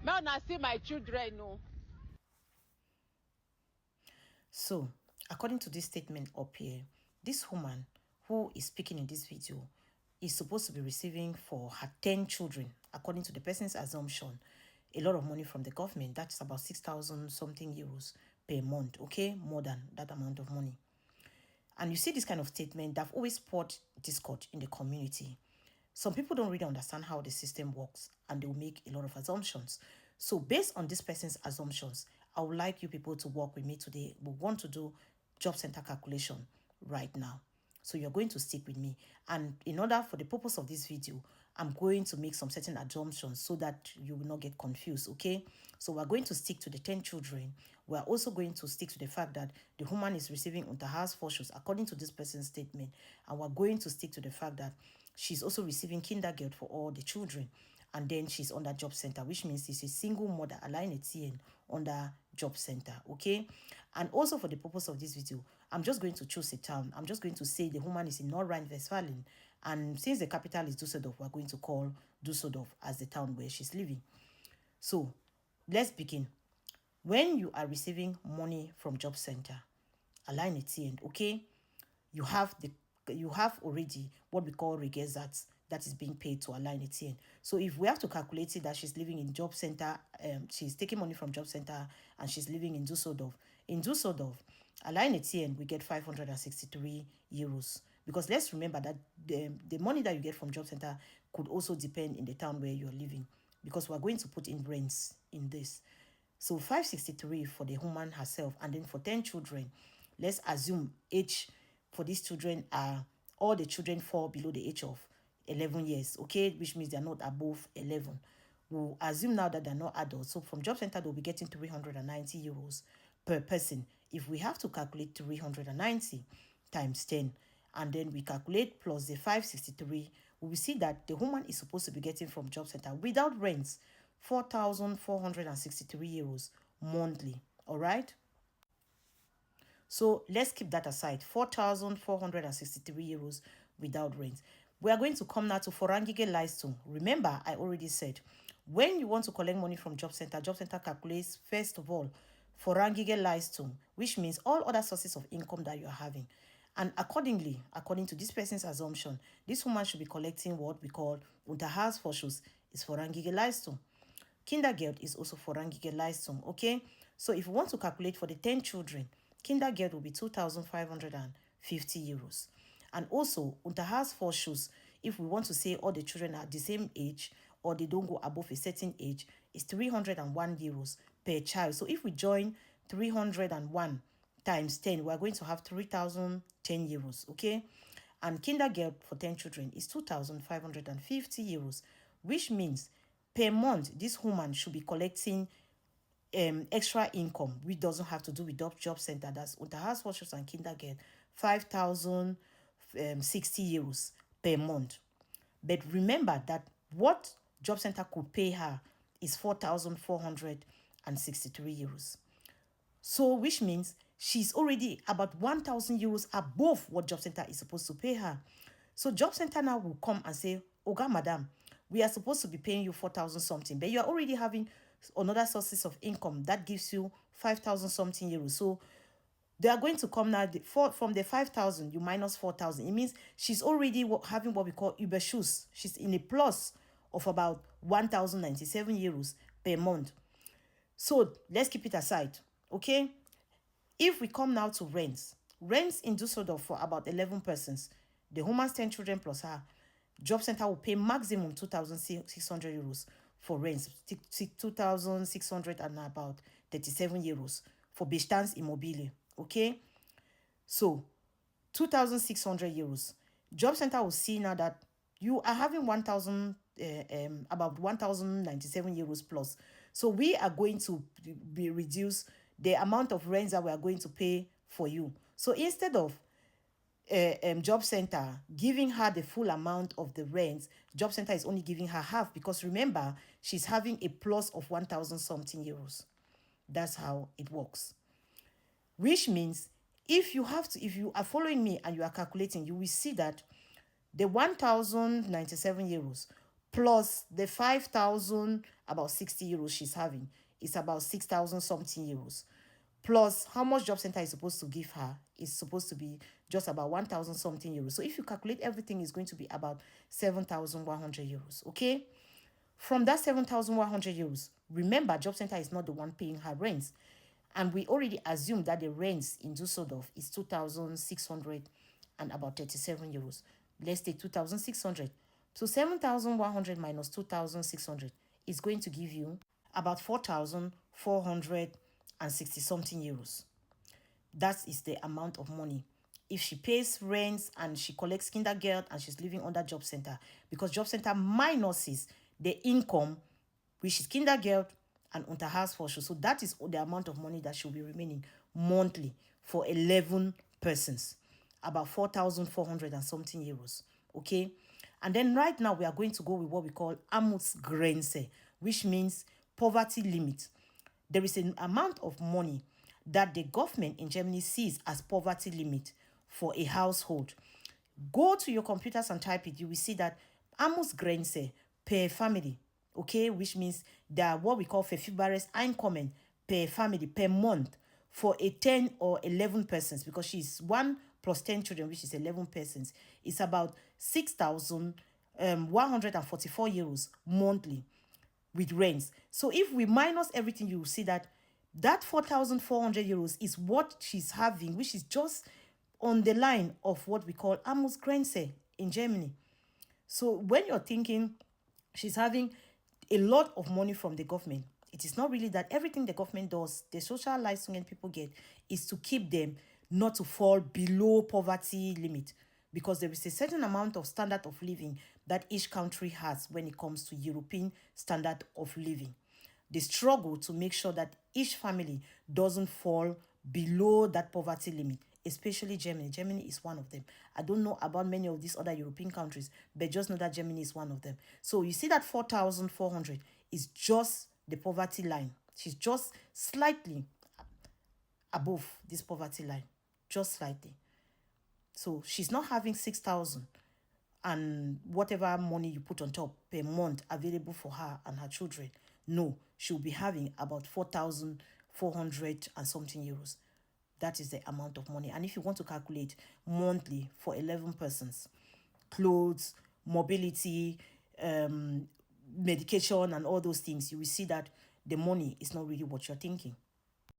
May una see my children, no. So, according to this statement up here, this woman who is speaking in this video is supposed to be receiving for her 10 children, according to the person's assumption, a lot of money from the government. That's about 6,000 something euros per month, okay? More than that amount of money. And you see this kind of statement, they've always poured discord in the community. Some people don't really understand how the system works and they will make a lot of assumptions. So based on this person's assumptions, I would like you people to work with me today. We want to do job center calculation right now. So you're going to stick with me. And in order for the purpose of this video, I'm going to make some certain assumptions so that you will not get confused, okay? So we're going to stick to the 10 children. We're also going to stick to the fact that the woman is receiving Unterhaus Vorschuss according to this person's statement. And we're going to stick to the fact that she's also receiving Kindergeld for all the children. And then she's under job center, which means she's a single mother, Alleinerziehend, under job center, okay? And also for the purpose of this video, I'm just going to choose a town. I'm just going to say the woman is in North Rhine-Westphalia. And since the capital is Düsseldorf, we're going to call Düsseldorf as the town where she's living. So let's begin. When you are receiving money from job center, Alleinerziehend, okay, you have already what we call Regesatz that is being paid to Alleinerziehend. So if we have to calculate it that she's living in job center, she's taking money from job center and she's living in Düsseldorf. In Düsseldorf, Alleinerziehend, we get 563 euros. Because let's remember that the money that you get from job center could also depend in the town where you're living. Because we're going to put in rents in this. So 563 for the woman herself, and then for 10 children, let's assume age for these children are, all the children fall below the age of 11 years, okay, which means they're not above 11. We'll assume now that they're not adults. So from job center, they'll be getting 390 euros per person. If we have to calculate 390 times 10, and then we calculate plus the 563, we will see that the woman is supposed to be getting from job center without rents 4,463 euros monthly. All right. So let's keep that aside. 4,463 euros without rent. We are going to come now to Vorrangige Leistung. Remember, I already said, when you want to collect money from Job Center calculates, first of all, Vorrangige Leistung, which means all other sources of income that you are having. And accordingly, according to this person's assumption, this woman should be collecting what we call Unterhaus Vorschuss is Vorrangige Leistung. Kindergeld is also Vorrangige Leistung, okay? So if you want to calculate for the 10 children, Kindergeld will be 2,550 euros. And also, Unterhaus Vorschuss, if we want to say all the children are the same age or they don't go above a certain age, is 301 euros per child. So if we join 301 times 10, we're going to have 3,010 euros, okay? And Kindergeld for 10 children is 2,550 euros, which means per month, this woman should be collecting extra income, which doesn't have to do with job center. That's Unterhaus Vorschuss and Kindergeld, 5,060 euros per month. But remember that what job center could pay her is 4,463 euros. So which means she's already about 1,000 euros above what job center is supposed to pay her. So job center now will come and say, Oga, madam, we are supposed to be paying you 4,000 something, but you are already having another sources of income that gives you 5,000 something euros. So they are going to come now from the 5,000, you minus 4,000. It means she's already having what we call Überschuss. She's in a plus of about 1,097 euros per month. So let's keep it aside, okay? If we come now to rents in Düsseldorf for about 11 persons, the woman's 10 children plus her, job center will pay maximum 2,600 euros for rents, 2,600 and about 37 euros for Bestandsimmobilie, okay? So 2,600 euros. Job center will see now that you are having about 1,097 euros plus. So we are going to be reduce the amount of rents that we are going to pay for you. So instead of job center giving her the full amount of the rent, job center is only giving her half, because remember, she's having a plus of 1,000 something euros. That's how it works. Which means if you are following me and you are calculating, you will see that the 1,097 euros plus the 5,000, about 60 euros she's having, is about 6,000 something euros. Plus how much job center is supposed to give her is supposed to be just about 1,000 something euros. So if you calculate everything, is going to be about 7,100 euros. Okay. From that 7,100 euros, remember, job center is not the one paying her rents. And we already assumed that the rents in Dusseldorf is 2,600 and about 37 euros. Let's take 2,600. So 7,100 minus 2,600 is going to give you about 4,460 something euros. That is the amount of money. If she pays rents and she collects kindergarten and she's living under job center, because job center minuses the income, which is kindergarten and Unterhaltsvorschuss. So that is the amount of money that should be remaining monthly for 11 persons, about 4,400 and something euros. Okay. And then right now we are going to go with what we call Armutsgrenze, which means poverty limit. There is an amount of money that the government in Germany sees as poverty limit for a household. Go to your computers and type it. You will see that Armutsgrenze per family, okay, which means there are what we call verfügbares Einkommen per family per month for a 10 or 11 persons, because she's 1 plus 10 children, which is 11 persons. It's about 6,144 euros monthly with rents. So if we minus everything, you will see that 4,400 euros is what she's having, which is just on the line of what we call Armutsgrenze in Germany. So when you're thinking she's having a lot of money from the government, it is not really that. Everything the government does, the social Leistungen people get, is to keep them not to fall below poverty limit, because there is a certain amount of standard of living that each country has when it comes to European standard of living. They struggle to make sure that each family doesn't fall below that poverty limit, especially Germany. Germany is one of them. I don't know about many of these other European countries, but just know that Germany is one of them. So you see that 4,400 is just the poverty line. She's just slightly above this poverty line, just slightly. So she's not having 6,000 and whatever money you put on top per month available for her and her children. No, she'll be having about 4,400 and something euros. That is the amount of money. And if you want to calculate monthly for 11 persons, clothes, mobility, medication, and all those things, you will see that the money is not really what you're thinking.